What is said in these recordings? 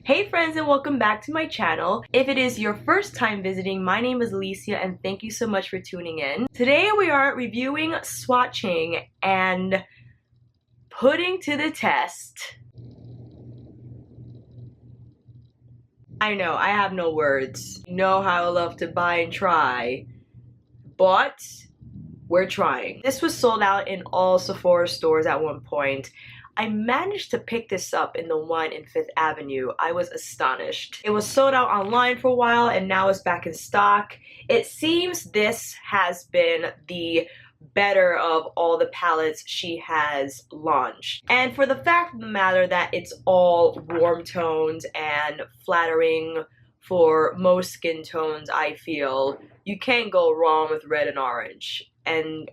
Hey friends, and welcome back to my channel. If it is your first time visiting, my name is Alicia and thank you so much for tuning in. Today we are reviewing, swatching, and putting to the test. I know, I have no words. You know how I love to buy and try, but we're trying. This was sold out in all Sephora stores at one point. I managed to pick this up in the one in 5th Avenue. I was astonished. It was sold out online for a while and now it's back in stock. It seems this has been the better of all the palettes she has launched. And for the fact of the matter that it's all warm tones and flattering for most skin tones, I feel you can't go wrong with red and orange and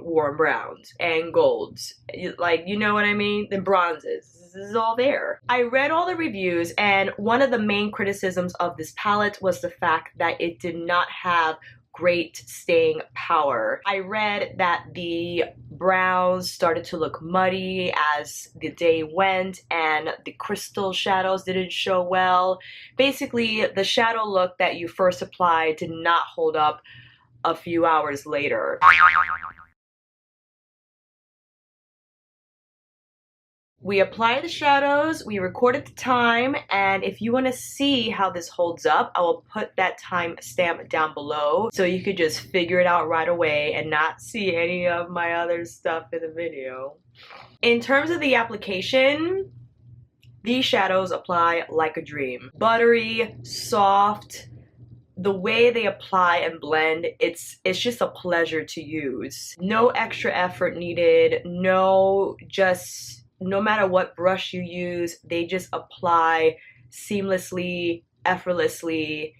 warm browns and golds, like, you know what I mean, the bronzes. This is all there. I read all the reviews and one of the main criticisms of this palette was the fact that it did not have great staying power. I read that the browns started to look muddy as the day went and the crystal shadows didn't show well. Basically, the shadow look that you first applied did not hold up a few hours later. We applied the shadows, we recorded the time, and if you want to see how this holds up, I will put that time stamp down below so you could just figure it out right away and not see any of my other stuff in the video. In terms of the application, these shadows apply like a dream. Buttery, soft. The way they apply and blend, it's just a pleasure to use. No extra effort needed, no matter what brush you use, they just apply seamlessly, effortlessly,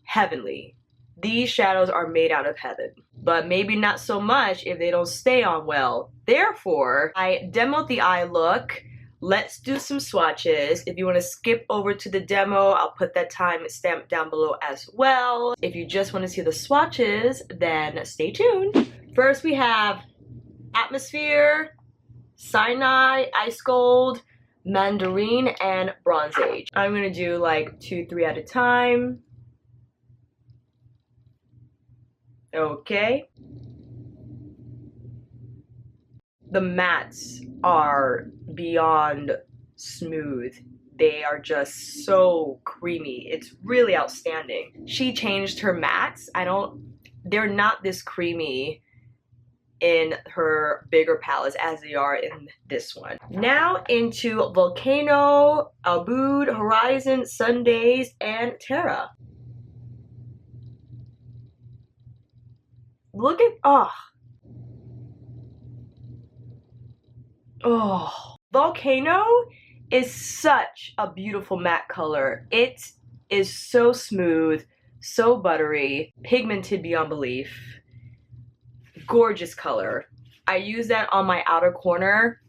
heavenly. These shadows are made out of heaven, but maybe not so much if they don't stay on well. Therefore, I demoed the eye look. Let's do some swatches. If you want to skip over to the demo, I'll put that time stamp down below as well. If you just want to see the swatches, then stay tuned. First we have Atmosphere, Sinai, Ice Gold, Mandarin, and Bronze Age. I'm going to do like 2-3 at a time. Okay. The mattes are beyond smooth. They are just so creamy. It's really outstanding. She changed her mattes. They're not this creamy in her bigger palettes as they are in this one. Now into Volcano, Abood, Horizon, Sundays, and Terra. Look at, Volcano is such a beautiful matte color. It is so smooth, so buttery, pigmented beyond belief. Gorgeous color. I use that on my outer corner.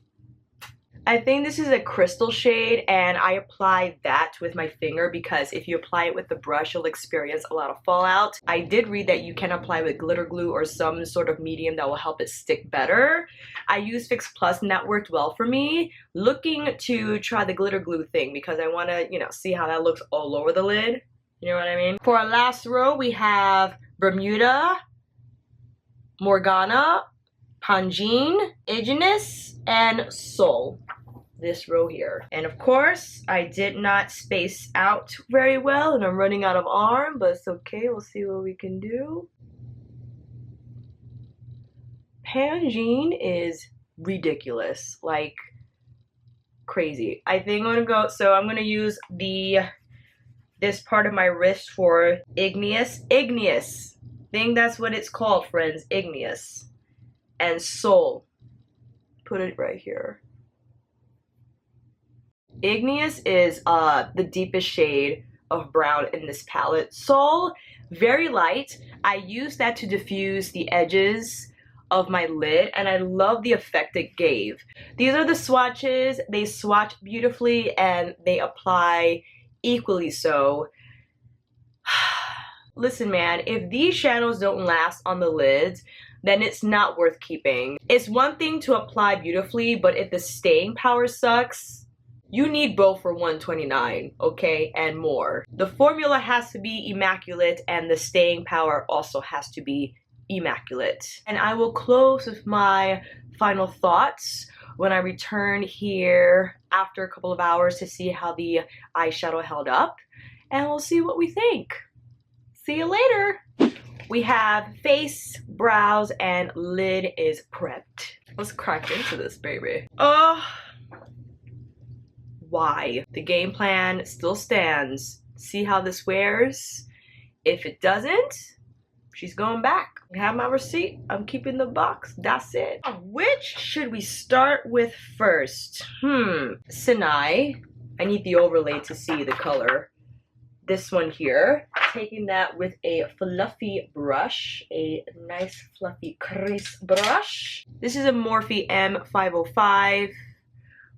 I think this is a crystal shade and I apply that with my finger because if you apply it with the brush, you'll experience a lot of fallout. I did read that you can apply with glitter glue or some sort of medium that will help it stick better. I use Fix Plus and that worked well for me. Looking to try the glitter glue thing because I want to, see how that looks all over the lid. You know what I mean? For our last row, we have Bermuda, Morgana, Pangine, Ignis, and Sol. This row here. And of course, I did not space out very well and I'm running out of arm, but it's okay. We'll see what we can do. Pangine is ridiculous, like crazy. I think I'm gonna use this part of my wrist for Igneous. I think that's what it's called, friends. Igneous. And Sol. Put it right here. Igneous is the deepest shade of brown in this palette. Sol, very light. I use that to diffuse the edges of my lid and I love the effect it gave. These are the swatches. They swatch beautifully and they apply equally so. Listen man, if these shadows don't last on the lids, then it's not worth keeping. It's one thing to apply beautifully, but if the staying power sucks, You need both for $129, okay, and more. The formula has to be immaculate and the staying power also has to be immaculate. And I will close with my final thoughts when I return here after a couple of hours to see how the eyeshadow held up, and we'll see what we think. See you later. We have face, brows, and lid is prepped. Let's crack into this, baby. Why? The game plan still stands. See how this wears? If it doesn't, she's going back. I have my receipt. I'm keeping the box. That's it. Which should we start with first? Sinai. I need the overlay to see the color. This one here. Taking that with a fluffy brush. A nice fluffy crease brush. This is a Morphe M505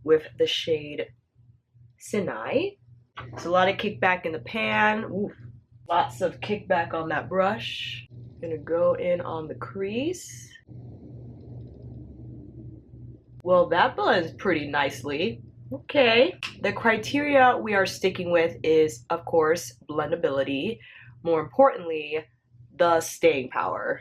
with the shade Sinai. There's a lot of kickback in the pan. Ooh, lots of kickback on that brush. Gonna go in on the crease. Well, that blends pretty nicely. Okay. The criteria we are sticking with is, of course, blendability. More importantly, the staying power.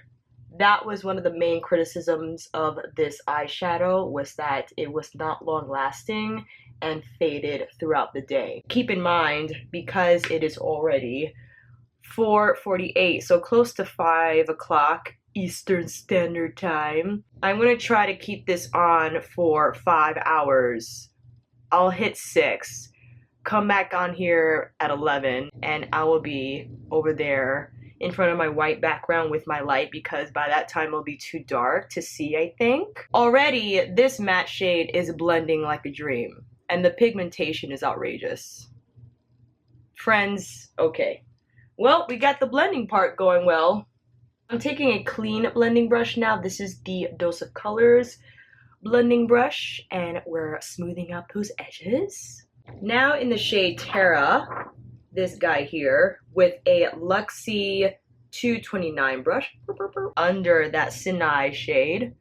That was one of the main criticisms of this eyeshadow, was that it was not long lasting and faded throughout the day. Keep in mind, because it is already 4:48, so close to 5 o'clock Eastern Standard Time, I'm gonna try to keep this on for 5 hours. I'll hit 6, come back on here at 11, and I will be over there in front of my white background with my light, because by that time it'll be too dark to see, I think. Already, this matte shade is blending like a dream, and the pigmentation is outrageous. Friends, okay. Well, we got the blending part going well. I'm taking a clean blending brush now. This is the Dose of Colors blending brush, and we're smoothing out those edges. Now in the shade Terra, this guy here, with a Luxie 229 brush, under that Sinai shade,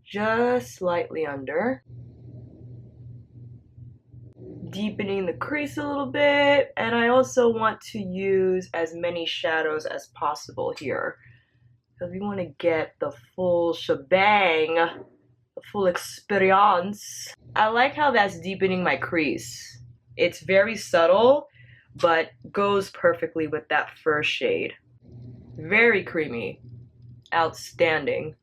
just slightly under. Deepening the crease a little bit, and I also want to use as many shadows as possible here, because we want to get the full shebang, the full experience. I like how that's deepening my crease. It's very subtle, but goes perfectly with that first shade. Very creamy. Outstanding.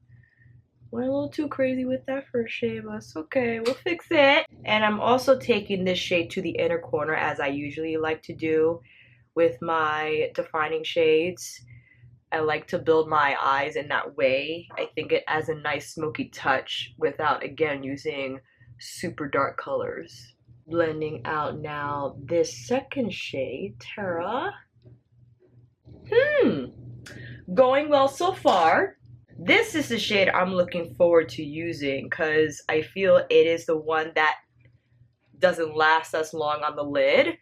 Went a little too crazy with that first shade, but it's okay, we'll fix it. And I'm also taking this shade to the inner corner, as I usually like to do with my defining shades. I like to build my eyes in that way. I think it adds a nice smoky touch without, again, using super dark colors. Blending out now this second shade, Terra. Going well so far. This is the shade I'm looking forward to using, because I feel it is the one that doesn't last as long on the lid,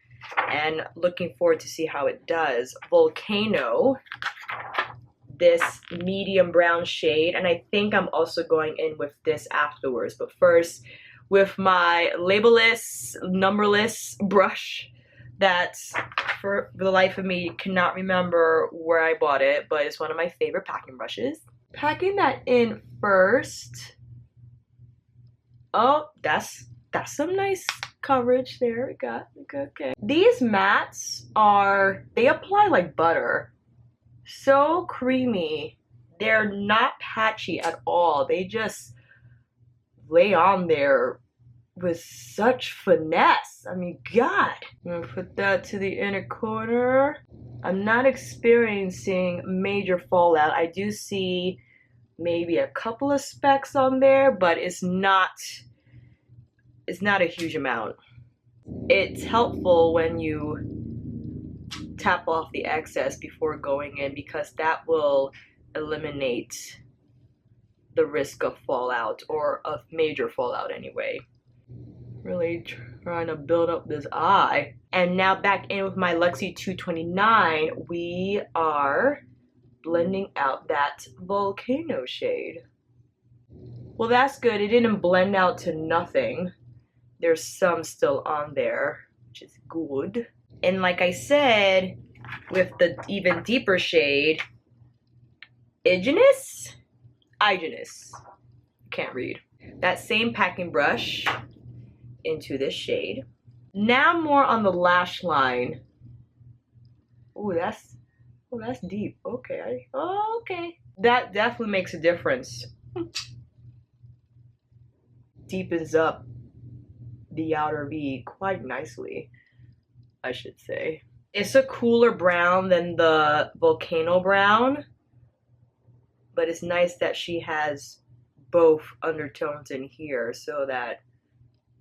and looking forward to see how it does. Volcano, this medium brown shade, and I think I'm also going in with this afterwards, but first with my labelless, numberless brush that for the life of me cannot remember where I bought it, but it's one of my favorite packing brushes. Packing that in first. Oh, that's some nice coverage there. We got okay. These mattes they apply like butter. So creamy. They're not patchy at all. They just lay on there with such finesse. I mean, God. I'm gonna put that to the inner corner. I'm not experiencing major fallout. I do see maybe a couple of specks on there, but it's not a huge amount. It's helpful when you tap off the excess before going in, because that will eliminate the risk of fallout, or of major fallout anyway. Really trying to build up this eye. And now back in with my Luxie 229, we are blending out that Volcano shade. Well, that's good. It didn't blend out to nothing. there's some still on there, which is good. And like I said, with the even deeper shade, Igenus? Can't read. That same packing brush into this shade. Now more on the lash line. Ooh, that's deep. Okay. Okay. That definitely makes a difference. Deepens up the outer V quite nicely, I should say. It's a cooler brown than the Volcano brown, but it's nice that she has both undertones in here so that,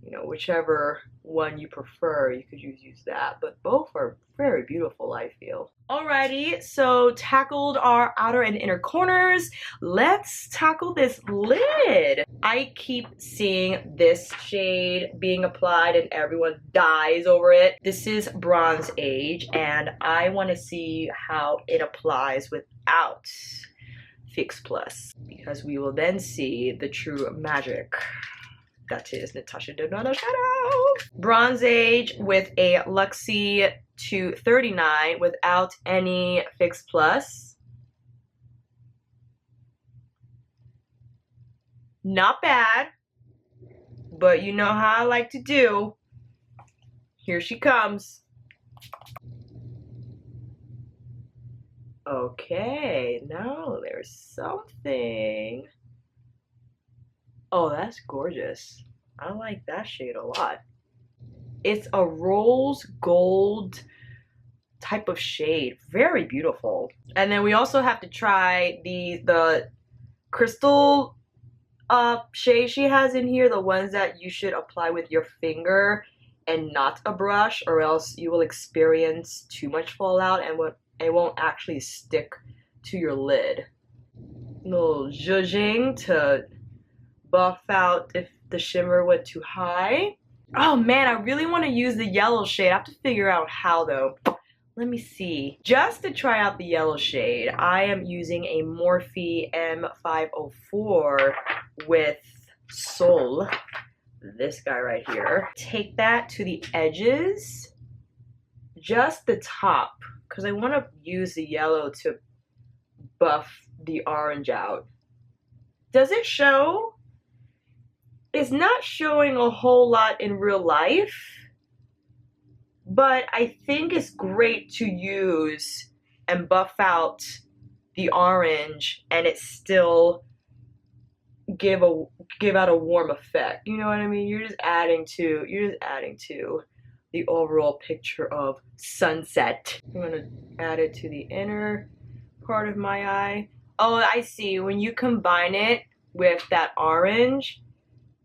you know, whichever one you prefer, you could use that. But both are very beautiful, I feel. Alrighty, so tackled our outer and inner corners. Let's tackle this lid. I keep seeing this shade being applied and everyone dies over it. This is Bronze Age, and I want to see how it applies without Fix Plus, because we will then see the true magic. That is Natasha Denona shadow. Bronze Age with a Luxie 239 without any Fix Plus. Not bad, but you know how I like to do. Here she comes. Okay, now there's something. Oh, that's gorgeous. I like that shade a lot. It's a rose gold type of shade. Very beautiful. And then we also have to try the crystal shade she has in here, the ones that you should apply with your finger and not a brush, or else you will experience too much fallout and it won't actually stick to your lid. A little zhuzhing to buff out if the shimmer went too high. Oh man, I really want to use the yellow shade. I have to figure out how though. Let me see. Just to try out the yellow shade, I am using a Morphe M504 with Sol. This guy right here. Take that to the edges, just the top, because I want to use the yellow to buff the orange out. Does it show? It's not showing a whole lot in real life, but I think it's great to use and buff out the orange and it still give out a warm effect. You know what I mean? You're just adding to the overall picture of sunset. I'm gonna add it to the inner part of my eye. Oh, I see. When you combine it with that orange,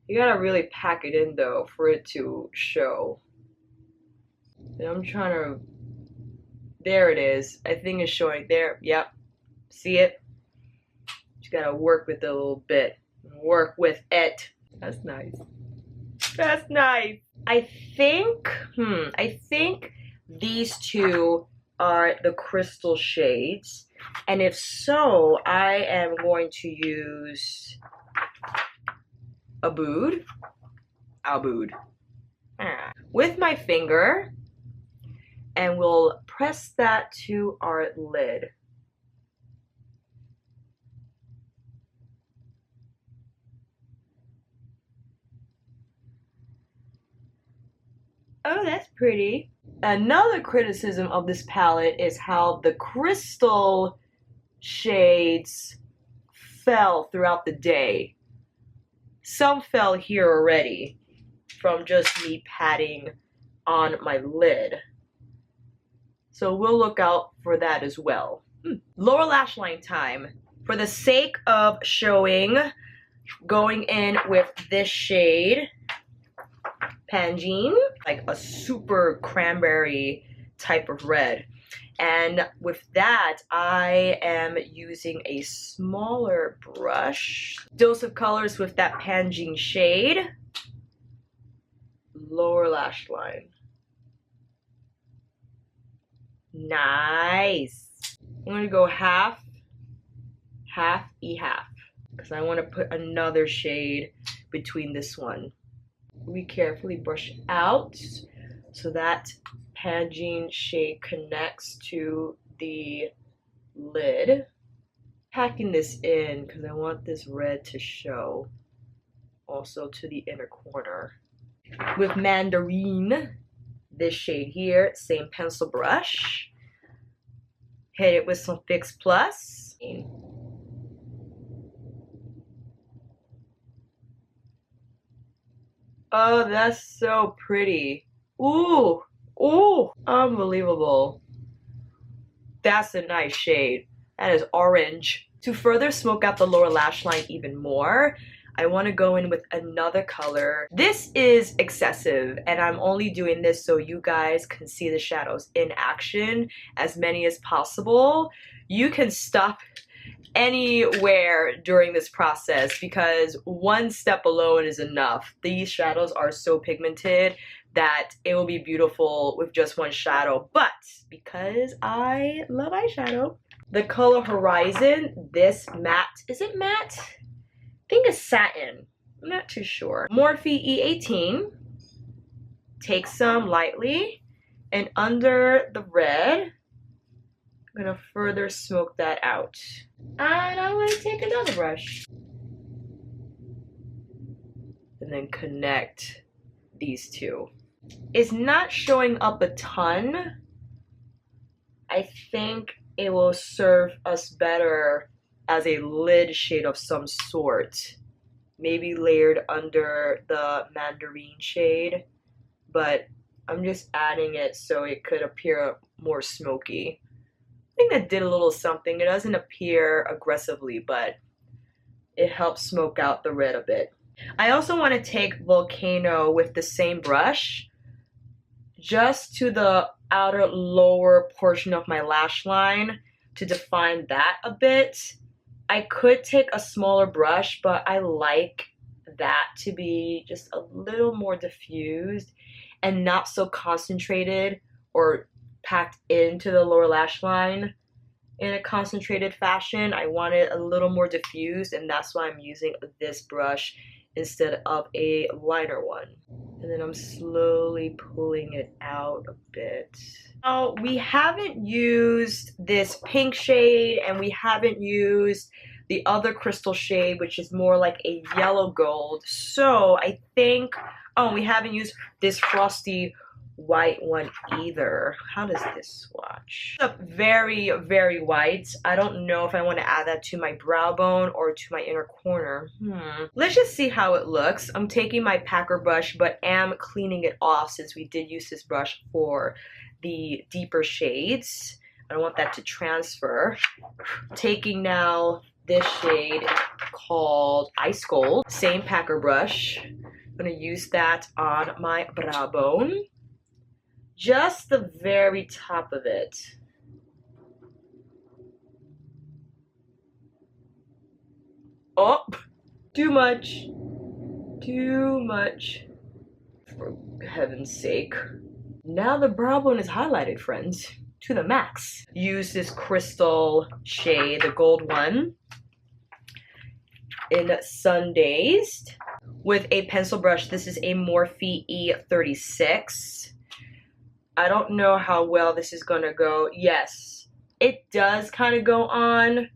you gotta really pack it in though for it to show. And I'm trying to, there it is. I think it's showing there. Yep. See it? Just gotta work with it a little bit. Work with it. That's nice. That's nice. I think these two are the crystal shades. And if so, I am going to use Abood with my finger, and we'll press that to our lid. Oh, that's pretty. Another criticism of this palette is how the crystal shades fell throughout the day. Some fell here already from just me patting on my lid. So we'll look out for that as well. Lower lash line time. For the sake of showing, going in with this shade, Pangene, like a super cranberry type of red. And with that, I am using a smaller brush. Dose of colors with that Pangene shade. Lower lash line. Nice. I'm gonna go half, half, because I want to put another shade between this one. we carefully brush out so that Pangene shade connects to the lid. Packing this in because I want this red to show also to the inner corner. With Mandarin, this shade here, same pencil brush. Hit it with some Fix Plus. Oh, that's so pretty. Ooh, ooh, unbelievable. That's a nice shade. That is orange. To further smoke out the lower lash line even more, I want to go in with another color. This is excessive, and I'm only doing this so you guys can see the shadows in action, as many as possible. You can stop anywhere during this process because one step alone is enough. These shadows are so pigmented that it will be beautiful with just one shadow. But because I love eyeshadow, the color Horizon, this matte, is it matte? I think it's satin. I'm not too sure. Morphe E18. Take some lightly, and under the red, I'm gonna further smoke that out. And I'm gonna take another brush. And then connect these two. It's not showing up a ton. I think it will serve us better as a lid shade of some sort. Maybe layered under the Mandarin shade. But I'm just adding it so it could appear more smoky. I think that did a little something. It doesn't appear aggressively, but it helps smoke out the red a bit. I also want to take Volcano with the same brush just to the outer lower portion of my lash line to define that a bit. I could take a smaller brush, but I like that to be just a little more diffused and not so concentrated or packed into the lower lash line in a concentrated fashion. I want it a little more diffused, and that's why I'm using this brush instead of a liner one. And then I'm slowly pulling it out a bit. Now, we haven't used this pink shade, and we haven't used the other crystal shade, which is more like a yellow gold. So I think, oh, we haven't used this frosty white one either. How does this swatch? It's very, very white. I don't know if I want to add that to my brow bone or to my inner corner. Let's just see how it looks. I'm taking my packer brush, but am cleaning it off since we did use this brush for the deeper shades. I don't want that to transfer. Taking now this shade called Ice Gold. Same packer brush. I'm going to use that on my brow bone. Just the very top of it. Oh, too much. Too much. For heaven's sake. Now the brow bone is highlighted, friends, to the max. Use this crystal shade, the gold one, in Sundazed with a pencil brush. This is a Morphe E36. I don't know how well this is gonna go. Yes, it does kind of go on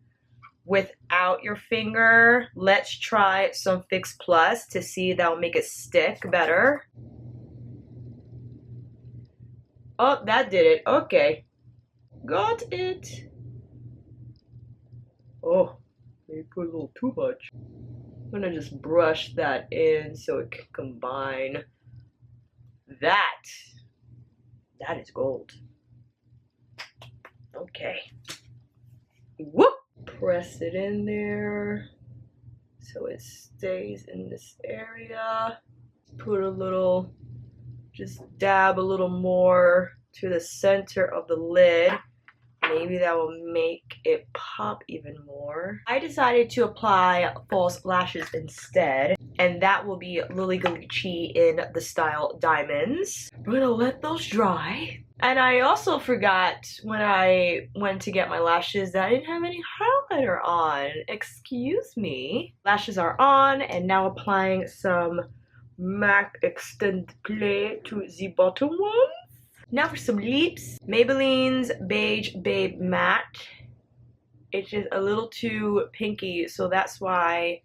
without your finger. Let's try some Fix Plus to see if that'll make it stick better. Oh, that did it. Okay. Got it. Oh, maybe put a little too much. I'm gonna just brush that in so it can combine. That is gold. Okay. Whoop! Press it in there so it stays in this area. Put a little, just dab a little more to the center of the lid. Maybe that will make it pop even more. I decided to apply false lashes instead, and that will be Lily Gallici in the style Diamonds. We're gonna let those dry. And I also forgot when I went to get my lashes that I didn't have any highlighter on. Excuse me. Lashes are on, and now applying some MAC Extend Play to the bottom one. Now for some lips. Maybelline's Beige Babe Matte. It's just a little too pinky, so that's why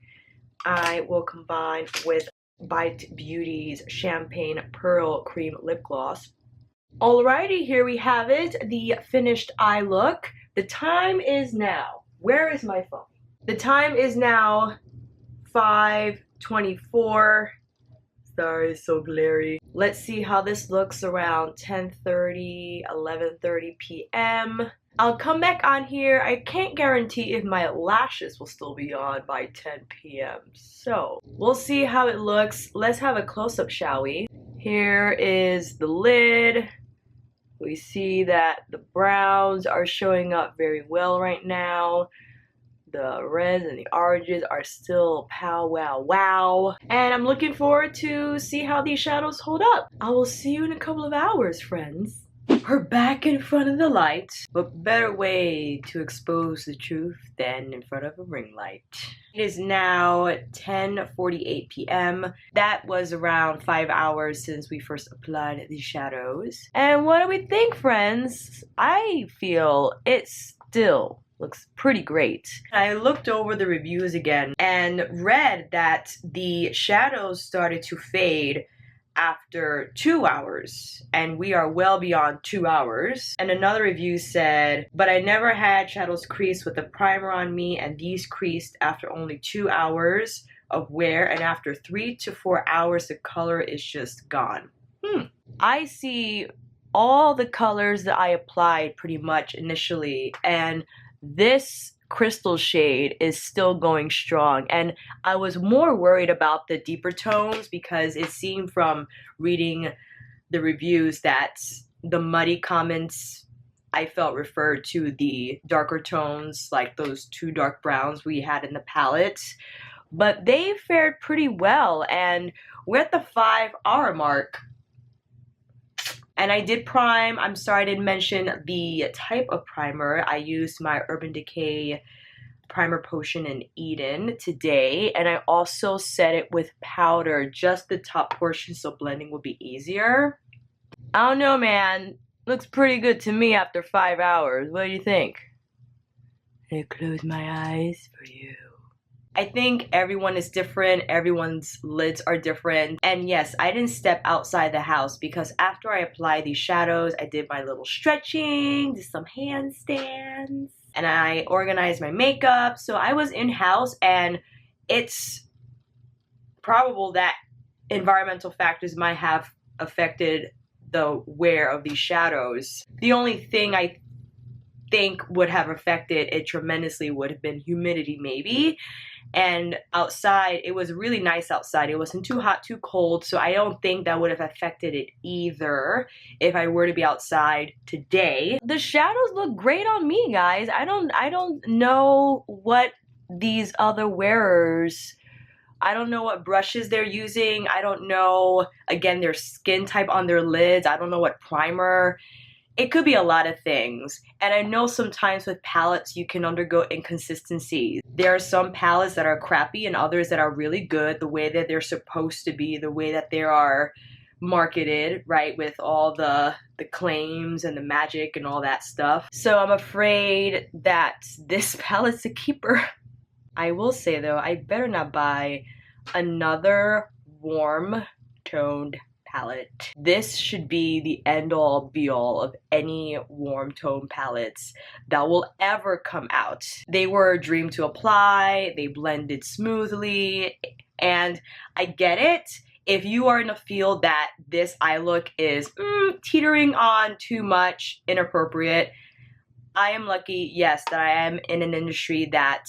I will combine with Bite Beauty's Champagne Pearl Cream Lip Gloss. Alrighty, here we have it, the finished eye look. The time is now, where is my phone? The time is now 5:24. Sorry, it's so glary. Let's see how this looks around 10:30, 11:30 p.m. I'll come back on here. I can't guarantee if my lashes will still be on by 10 p.m. So we'll see how it looks. Let's have a close-up, shall we? Here is the lid. We see that the browns are showing up very well right now. The reds and the oranges are still pow wow wow. And I'm looking forward to see how these shadows hold up. I will see you in a couple of hours, friends. We're back in front of the light. What better way to expose the truth than in front of a ring light? It is now 10:48 p.m. That was around 5 hours since we first applied these shadows. And what do we think, friends? I feel it still looks pretty great. I looked over the reviews again and read that the shadows started to fade after 2 hours, and we are well beyond 2 hours. And another review said, but I never had shadows crease with a primer on me, and these creased after only 2 hours of wear, and after 3 to 4 hours the color is just gone. I see all the colors that I applied pretty much initially, and this crystal shade is still going strong, and I was more worried about the deeper tones because it seemed from reading the reviews that the muddy comments I felt referred to the darker tones, like those 2 dark browns we had in the palette, but they fared pretty well. And we're at the 5-hour mark. And I did prime. I'm sorry I didn't mention the type of primer. I used my Urban Decay Primer Potion in Eden today. And I also set it with powder, just the top portion, so blending will be easier. I don't know, man. Looks pretty good to me after 5 hours. What do you think? I close my eyes for you. I think everyone is different, everyone's lids are different, and yes, I didn't step outside the house because after I applied these shadows, I did my little stretching, did some handstands, and I organized my makeup, so I was in-house, and it's probable that environmental factors might have affected the wear of these shadows. The only thing I think would have affected it tremendously would have been humidity, maybe. And outside, it was really nice outside. It wasn't too hot, too cold, so I don't think that would have affected it either if I were to be outside today. The shadows look great on me, guys. I don't know what these other wearers, I don't know what brushes they're using. I don't know, again, their skin type on their lids. I don't know what primer. It could be a lot of things. And I know sometimes with palettes you can undergo inconsistencies. There are some palettes that are crappy and others that are really good, the way that they're supposed to be, the way that they are marketed, right, with all the claims and the magic and all that stuff. So I'm afraid that this palette's a keeper. I will say though, I better not buy another warm toned palette. This should be the end-all be-all of any warm tone palettes that will ever come out. They were a dream to apply, they blended smoothly, and I get it. If you are in a field that this eye look is teetering on too much, inappropriate, I am lucky, yes, that I am in an industry that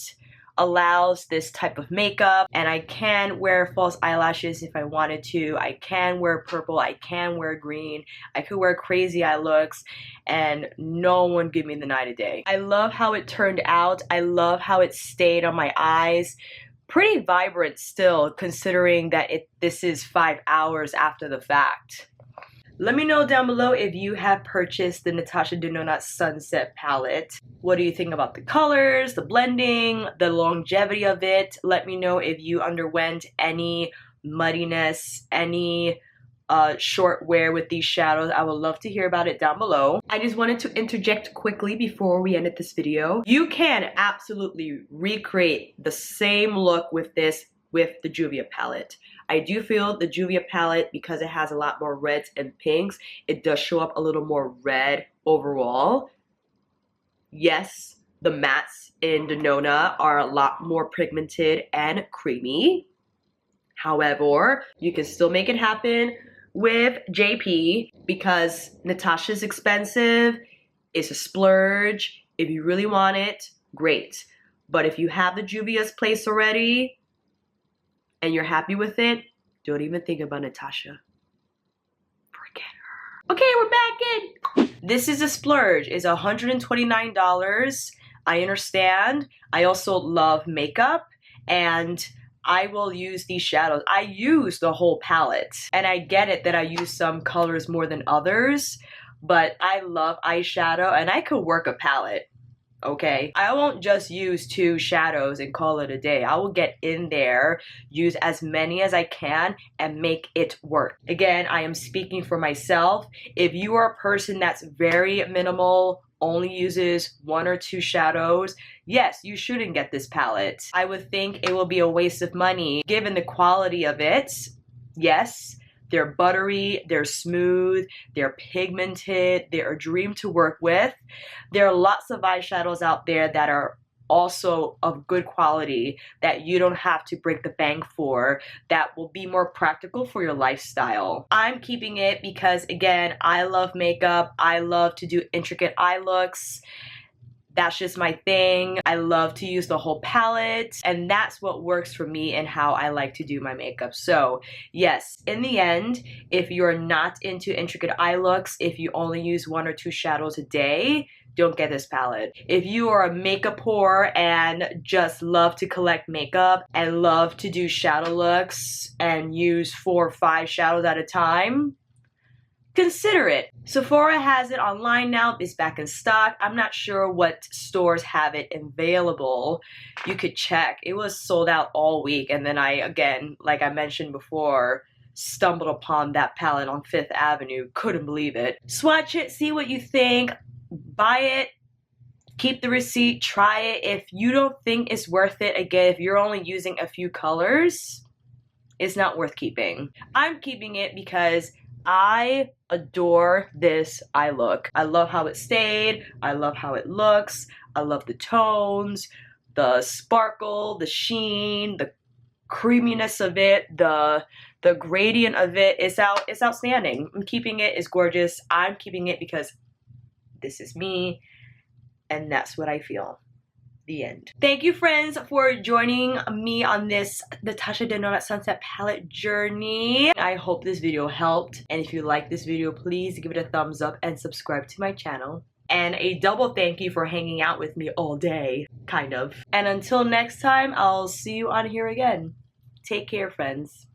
allows this type of makeup, and I can wear false eyelashes if I wanted to. I can wear purple, I can wear green, I could wear crazy eye looks, and no one give me the night of day. I love how it turned out. I love how it stayed on my eyes. Pretty vibrant still, considering that this is 5 hours after the fact. Let me know down below if you have purchased the Natasha Denona Sunset palette. What do you think about the colors, the blending, the longevity of it? Let me know if you underwent any muddiness, any short wear with these shadows, I would love to hear about it down below. I just wanted to interject quickly before we ended this video. You can absolutely recreate the same look with this with the Juvia palette. I do feel the Juvia palette, because it has a lot more reds and pinks, it does show up a little more red overall. Yes, the mattes in Denona are a lot more pigmented and creamy. However, you can still make it happen with JP because Natasha's expensive. It's a splurge. If you really want it, great. But if you have the Juvia's place already and you're happy with it, don't even think about Natasha. Forget her. Okay, we're back in. This is a splurge. It's $129. I understand. I also love makeup and I will use these shadows. I use the whole palette and I get it that I use some colors more than others, but I love eyeshadow and I could work a palette. Okay, I won't just use 2 shadows and call it a day. I will get in there, use as many as I can, and make it work. Again, I am speaking for myself. If you are a person that's very minimal, only uses 1 or 2 shadows, yes, you shouldn't get this palette. I would think it will be a waste of money given the quality of it. Yes, they're buttery, they're smooth, they're pigmented, they're a dream to work with. There are lots of eyeshadows out there that are also of good quality that you don't have to break the bank for, that will be more practical for your lifestyle. I'm keeping it because, again, I love makeup. I love to do intricate eye looks. That's just my thing. I love to use the whole palette, and that's what works for me and how I like to do my makeup. So yes, in the end, if you're not into intricate eye looks, if you only use 1 or 2 shadows a day, don't get this palette. If you are a makeup whore and just love to collect makeup and love to do shadow looks and use 4 or 5 shadows at a time, consider it. Sephora has it online now. It's back in stock. I'm not sure what stores have it available. You could check. It was sold out all week, and then I, again, like I mentioned before, stumbled upon that palette on 5th Avenue. Couldn't believe it. Swatch it, see what you think. Buy it. Keep the receipt. Try it. If you don't think it's worth it, again, if you're only using a few colors, it's not worth keeping. I'm keeping it because I adore this eye look. I love how it stayed. I love how it looks. I love the tones, the sparkle, the sheen, the creaminess of it, the gradient of it. It's outstanding. I'm keeping it. It's gorgeous. I'm keeping it because this is me and that's what I feel. The end. Thank you, friends, for joining me on this Natasha Denona Sunset Palette journey. I hope this video helped. And if you like this video, please give it a thumbs up and subscribe to my channel. And a double thank you for hanging out with me all day, kind of. And until next time, I'll see you on here again. Take care, friends.